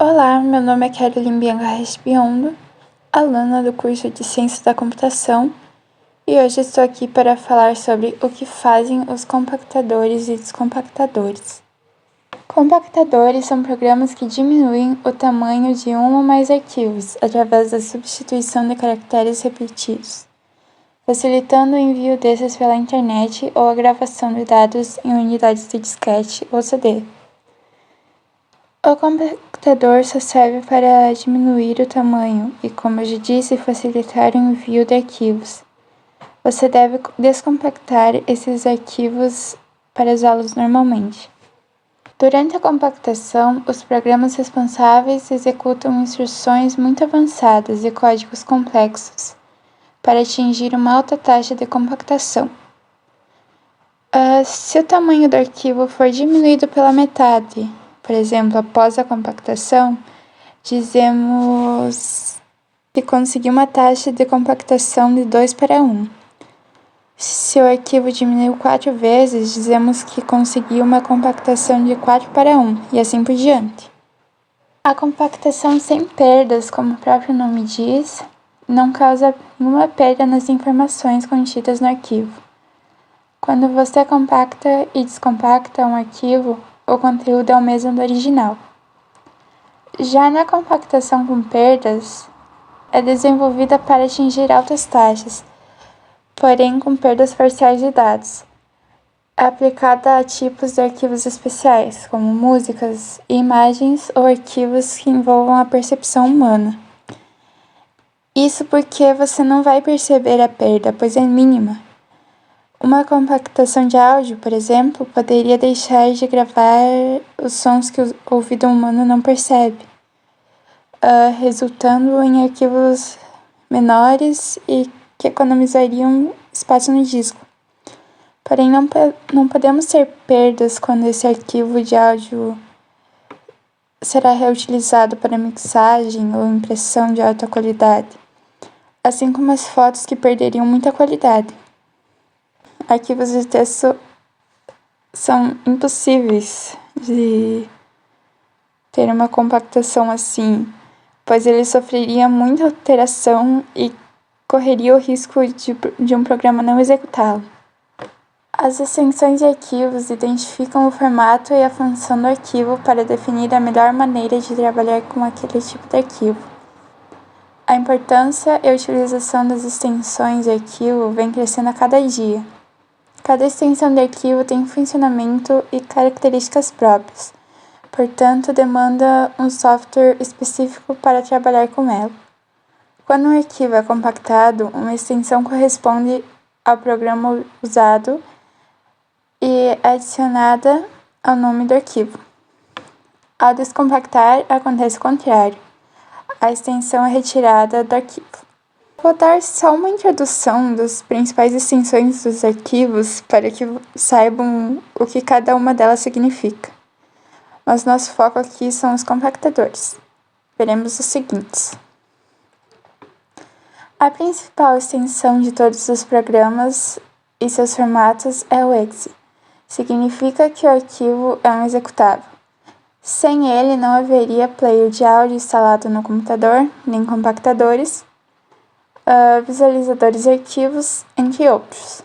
Olá, meu nome é Caroline Bianca Respiondo, aluna do curso de Ciências da Computação, e hoje estou aqui para falar sobre o que fazem os compactadores e descompactadores. Compactadores são programas que diminuem o tamanho de um ou mais arquivos através da substituição de caracteres repetidos, facilitando o envio desses pela internet ou a gravação de dados em unidades de disquete ou CD. O compactador só serve para diminuir o tamanho e, como eu já disse, facilitar o envio de arquivos. Você deve descompactar esses arquivos para usá-los normalmente. Durante a compactação, os programas responsáveis executam instruções muito avançadas e códigos complexos para atingir uma alta taxa de compactação. Se o tamanho do arquivo for diminuído pela metade, por exemplo, após a compactação, dizemos que conseguiu uma taxa de compactação de 2:1. Se o arquivo diminuiu 4 vezes, dizemos que conseguiu uma compactação de 4:1, e assim por diante. A compactação sem perdas, como o próprio nome diz, não causa nenhuma perda nas informações contidas no arquivo. Quando você compacta e descompacta um arquivo, o conteúdo é o mesmo do original. Já na compactação com perdas, é desenvolvida para atingir altas taxas, porém com perdas parciais de dados, aplicada a tipos de arquivos especiais, como músicas, imagens ou arquivos que envolvam a percepção humana. Isso porque você não vai perceber a perda, pois é mínima. Uma compactação de áudio, por exemplo, poderia deixar de gravar os sons que o ouvido humano não percebe, resultando em arquivos menores e que economizariam espaço no disco. Porém, não podemos ter perdas quando esse arquivo de áudio será reutilizado para mixagem ou impressão de alta qualidade, assim como as fotos que perderiam muita qualidade. Arquivos de texto são impossíveis de ter uma compactação assim, pois ele sofreria muita alteração e correria o risco de um programa não executá-lo. As extensões de arquivos identificam o formato e a função do arquivo para definir a melhor maneira de trabalhar com aquele tipo de arquivo. A importância e a utilização das extensões de arquivo vem crescendo a cada dia. Cada extensão de arquivo tem funcionamento e características próprias, portanto, demanda um software específico para trabalhar com ela. Quando um arquivo é compactado, uma extensão corresponde ao programa usado e é adicionada ao nome do arquivo. Ao descompactar, acontece o contrário. A extensão é retirada do arquivo. Vou dar só uma introdução das principais extensões dos arquivos para que saibam o que cada uma delas significa. Mas nosso foco aqui são os compactadores. Veremos os seguintes. A principal extensão de todos os programas e seus formatos é o exe. Significa que o arquivo é um executável. Sem ele não haveria player de áudio instalado no computador, nem compactadores, visualizadores de arquivos, entre outros.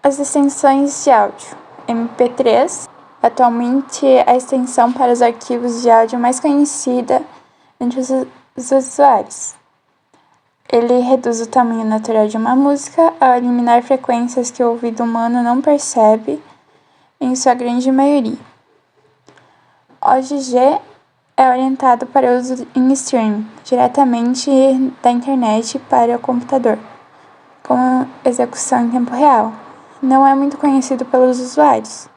As extensões de áudio. MP3, atualmente a extensão para os arquivos de áudio mais conhecida entre os usuários. Ele reduz o tamanho natural de uma música ao eliminar frequências que o ouvido humano não percebe, em sua grande maioria. OGG é orientado para uso em streaming, diretamente da internet para o computador, com execução em tempo real. Não é muito conhecido pelos usuários.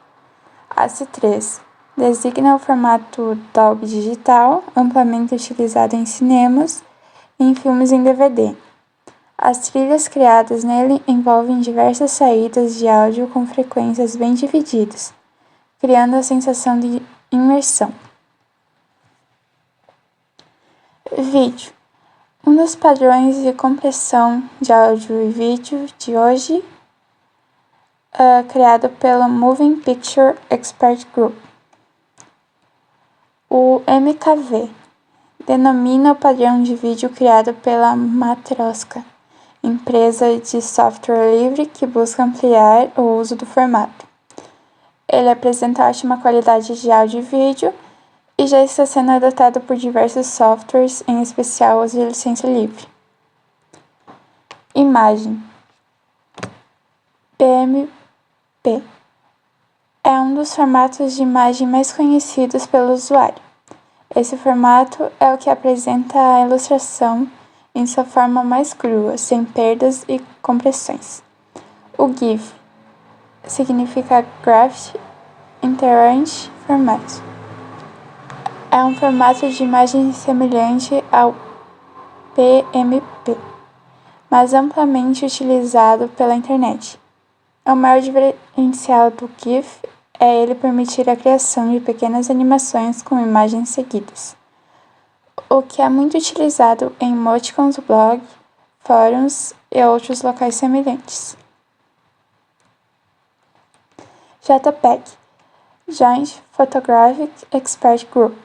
AC3 designa o formato Dolby Digital, amplamente utilizado em cinemas e em filmes em DVD. As trilhas criadas nele envolvem diversas saídas de áudio com frequências bem divididas, criando a sensação de imersão. Vídeo. Um dos padrões de compressão de áudio e vídeo de hoje, criado pela Moving Picture Expert Group. O MKV denomina o padrão de vídeo criado pela Matroska, empresa de software livre que busca ampliar o uso do formato. Ele apresenta ótima qualidade de áudio e vídeo e já está sendo adotado por diversos softwares, em especial os de licença livre. Imagem. PMP é um dos formatos de imagem mais conhecidos pelo usuário. Esse formato é o que apresenta a ilustração em sua forma mais crua, sem perdas e compressões. O GIF significa Graphic Interactive Format. É um formato de imagem semelhante ao PMP, mas amplamente utilizado pela internet. O maior diferencial do GIF é ele permitir a criação de pequenas animações com imagens seguidas, o que é muito utilizado em emoticons, blog, fóruns e outros locais semelhantes. JPEG Joint Photographic Expert Group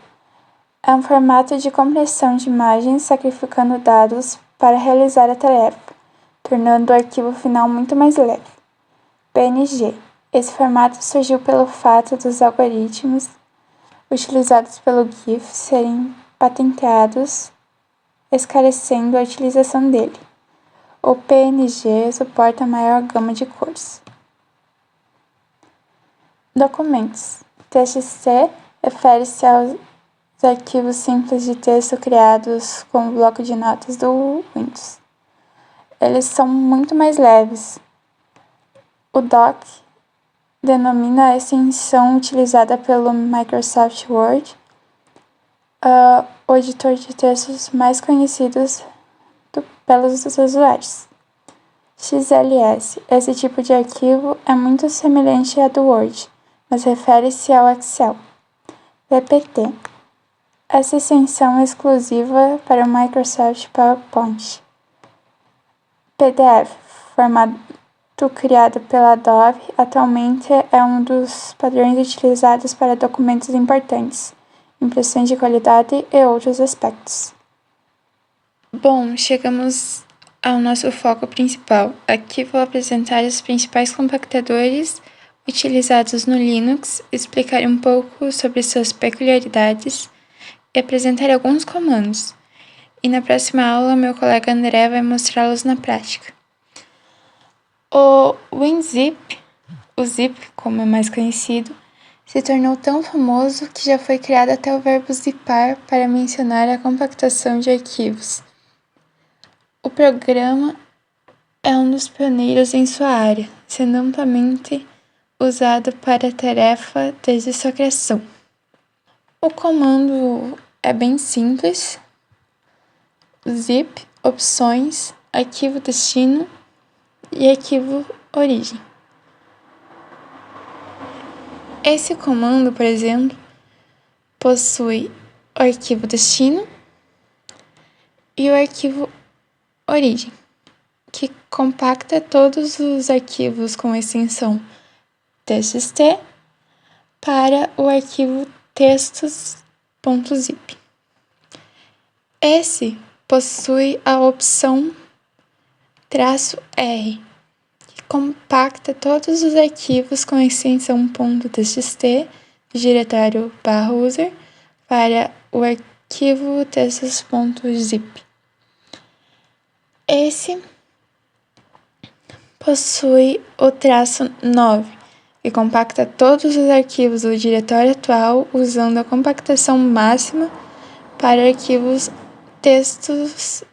é um formato de compressão de imagens sacrificando dados para realizar a tarefa, tornando o arquivo final muito mais leve. PNG. Esse formato surgiu pelo fato dos algoritmos utilizados pelo GIF serem patenteados, esclarecendo a utilização dele. O PNG suporta a maior gama de cores. Documentos. TXT refere-se aos arquivos simples de texto criados com o bloco de notas do Windows. Eles são muito mais leves. O doc denomina a extensão utilizada pelo Microsoft Word, o editor de textos mais conhecido pelos usuários. XLS. Esse tipo de arquivo é muito semelhante ao do Word, mas refere-se ao Excel. PPT. Essa extensão é exclusiva para o Microsoft PowerPoint. PDF, formato criado pela Adobe, atualmente é um dos padrões utilizados para documentos importantes, impressões de qualidade e outros aspectos. Bom, chegamos ao nosso foco principal. Aqui vou apresentar os principais compactadores utilizados no Linux, explicar um pouco sobre suas peculiaridades e apresentar alguns comandos. E na próxima aula, meu colega André vai mostrá-los na prática. O WinZip, o zip, como é mais conhecido, se tornou tão famoso que já foi criado até o verbo zipar para mencionar a compactação de arquivos. O programa é um dos pioneiros em sua área, sendo amplamente usado para a tarefa desde sua criação. O comando é bem simples: zip, opções, arquivo destino e arquivo origem. Esse comando, por exemplo, possui o arquivo destino e o arquivo origem, que compacta todos os arquivos com extensão txt para o arquivo textos.zip. Esse possui a opção "-r", que compacta todos os arquivos com extensão .txt do diretório /user para o arquivo textos.zip. Esse possui o "-9", que compacta todos os arquivos do diretório atual usando a compactação máxima para arquivos textos.zip.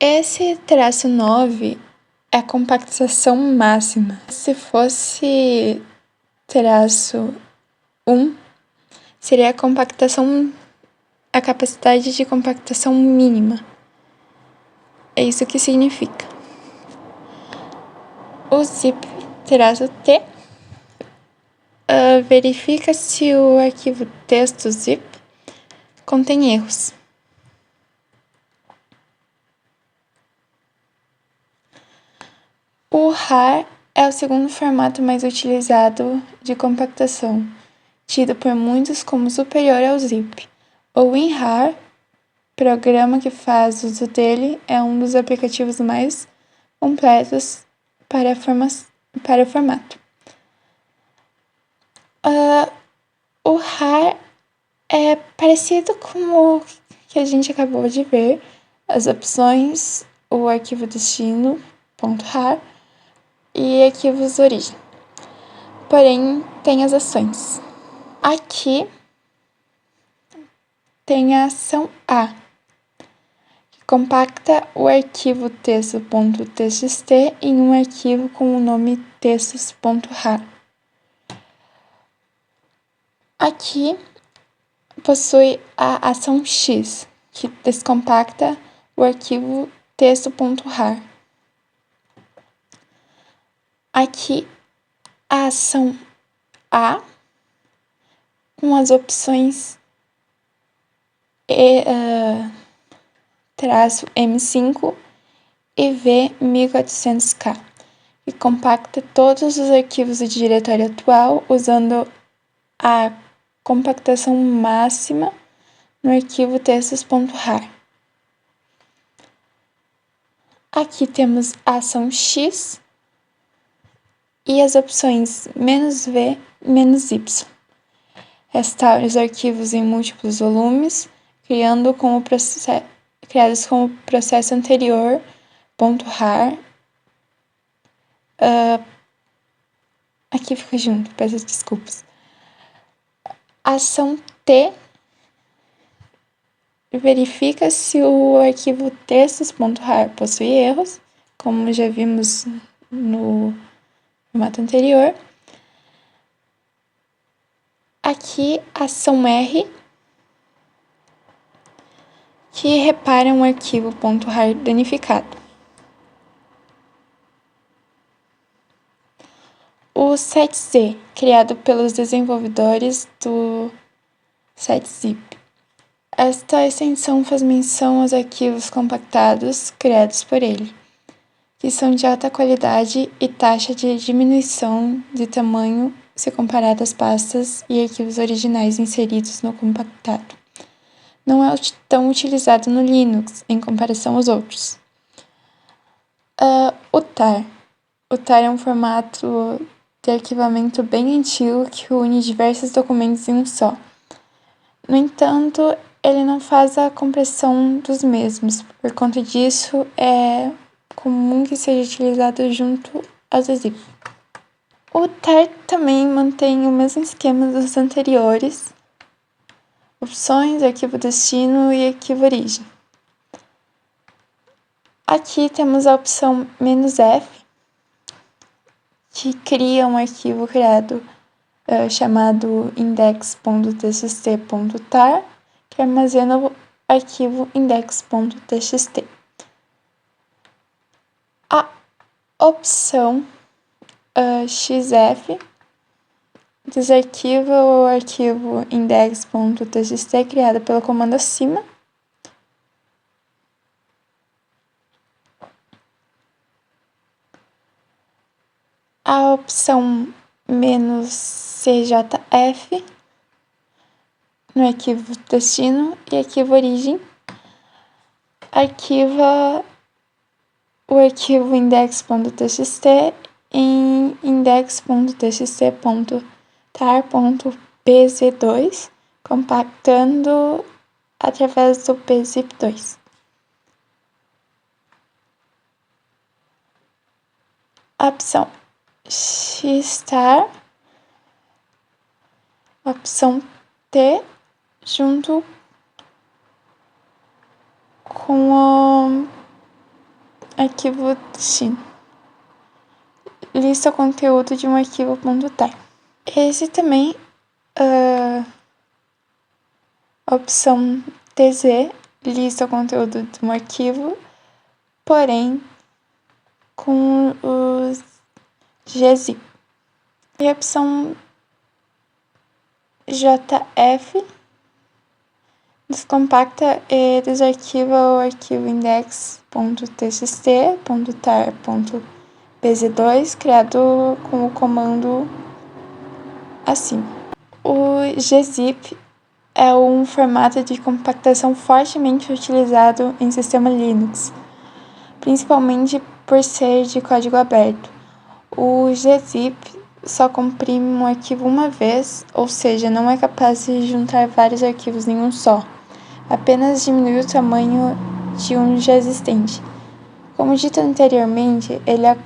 Esse "-9" é a compactação máxima. Se fosse "-1", seria a capacidade de compactação mínima. É isso que significa. O zip-t verifica se o arquivo texto zip contém erros. O rar é o segundo formato mais utilizado de compactação, tido por muitos como superior ao zip. O WinRAR, programa que faz uso dele, é um dos aplicativos mais completos para o formato. O RAR é parecido com o que a gente acabou de ver, as opções, o arquivo destino, .rar, e arquivos origem. Porém, tem as ações. Aqui tem a ação A, que compacta o arquivo texto.txt em um arquivo com o nome textos.rar. Aqui possui a ação X, que descompacta o arquivo texto.rar. Aqui a ação A, com as opções -M5 e V1400K, que compacta todos os arquivos do diretório atual usando a compactação máxima no arquivo textos.rar. Aqui temos a ação X e as opções "-v", "-y". Restaure os arquivos em múltiplos volumes, criados com o processo anterior, .rar. Aqui fica junto, peço desculpas. Ação T verifica se o arquivo textos.rar possui erros, como já vimos no formato anterior. Aqui, ação R, que repara um arquivo .rar danificado. O setZ, criado pelos desenvolvedores do setZip. Esta extensão faz menção aos arquivos compactados criados por ele, que são de alta qualidade e taxa de diminuição de tamanho se comparado às pastas e arquivos originais inseridos no compactado. Não é tão utilizado no Linux, em comparação aos outros. O TAR. O TAR é um formato de arquivamento bem antigo que une diversos documentos em um só. No entanto, ele não faz a compressão dos mesmos. Por conta disso, é comum que seja utilizado junto ao zip. O TAR também mantém o mesmo esquema dos anteriores: opções, arquivo destino e arquivo origem. Aqui temos a opção "-f", que cria um arquivo chamado index.txt.tar, que armazena o arquivo index.txt. A opção "-xf" desarquiva o arquivo index.txt criado pelo comando acima. A opção "-cjf" no arquivo destino e arquivo origem arquiva o arquivo index.txt em index.txt.tar.pz2, compactando através do pzip2. A opção "-xtar", a opção T, junto com o arquivo destino, lista o conteúdo de um arquivo .tar. Esse também, a opção TZ, lista o conteúdo de um arquivo, porém com os gzip. E a opção JF descompacta e desarquiva o arquivo index.txt.tar.pz BZ2, criado com o comando assim. O gzip é um formato de compactação fortemente utilizado em sistema Linux, principalmente por ser de código aberto. O gzip só comprime um arquivo uma vez, ou seja, não é capaz de juntar vários arquivos em um só, apenas diminui o tamanho de um já existente. Como dito anteriormente, ele é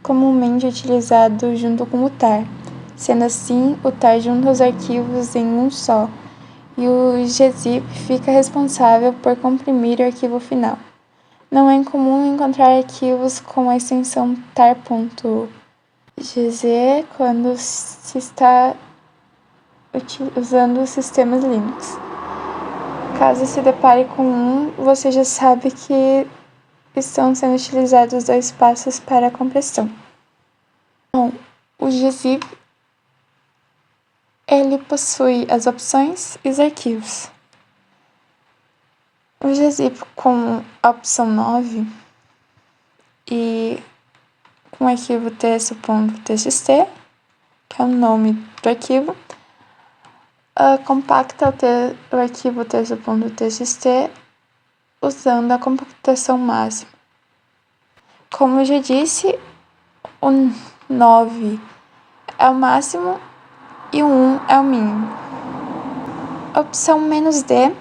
comumente utilizado junto com o tar. Sendo assim, o tar junta os arquivos em um só, e o gzip fica responsável por comprimir o arquivo final. Não é incomum encontrar arquivos com a extensão tar.gz quando se está usando sistemas Linux. Caso se depare com um, você já sabe que estão sendo utilizados dois passos para a compressão. Bom, o gzip ele possui as opções e os arquivos. O gzip com a opção 9 e com o arquivo texto.txt, que é o nome do arquivo, compacta o arquivo texto.txt usando a compactação máxima. Como eu já disse, o 9 é o máximo e o 1 é o mínimo. A opção "-d"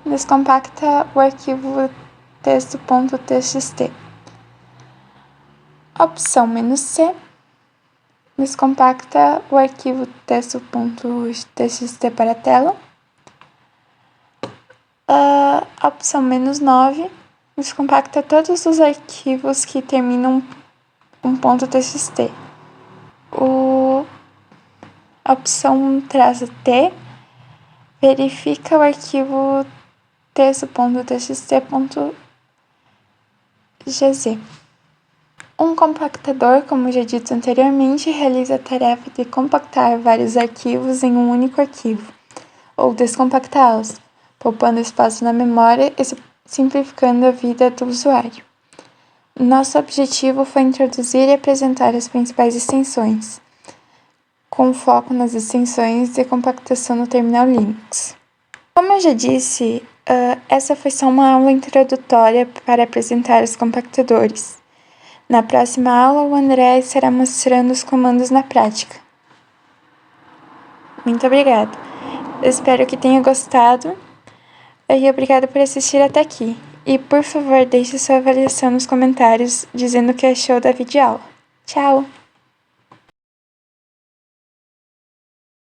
descompacta o arquivo texto.txt. A opção "-c" descompacta o arquivo texto.txt para a tela. A opção "-9" descompacta todos os arquivos que terminam em .txt. A opção "-t" verifica o arquivo texto.txt.gz. Um compactador, como já dito anteriormente, realiza a tarefa de compactar vários arquivos em um único arquivo, ou descompactá-los, poupando espaço na memória e simplificando a vida do usuário. Nosso objetivo foi introduzir e apresentar as principais extensões, com foco nas extensões de compactação no terminal Linux. Como eu já disse, essa foi só uma aula introdutória para apresentar os compactadores. Na próxima aula, o André estará mostrando os comandos na prática. Muito obrigada. Eu espero que tenha gostado e obrigada por assistir até aqui. E, por favor, deixe sua avaliação nos comentários dizendo o que achou da videoaula. Tchau!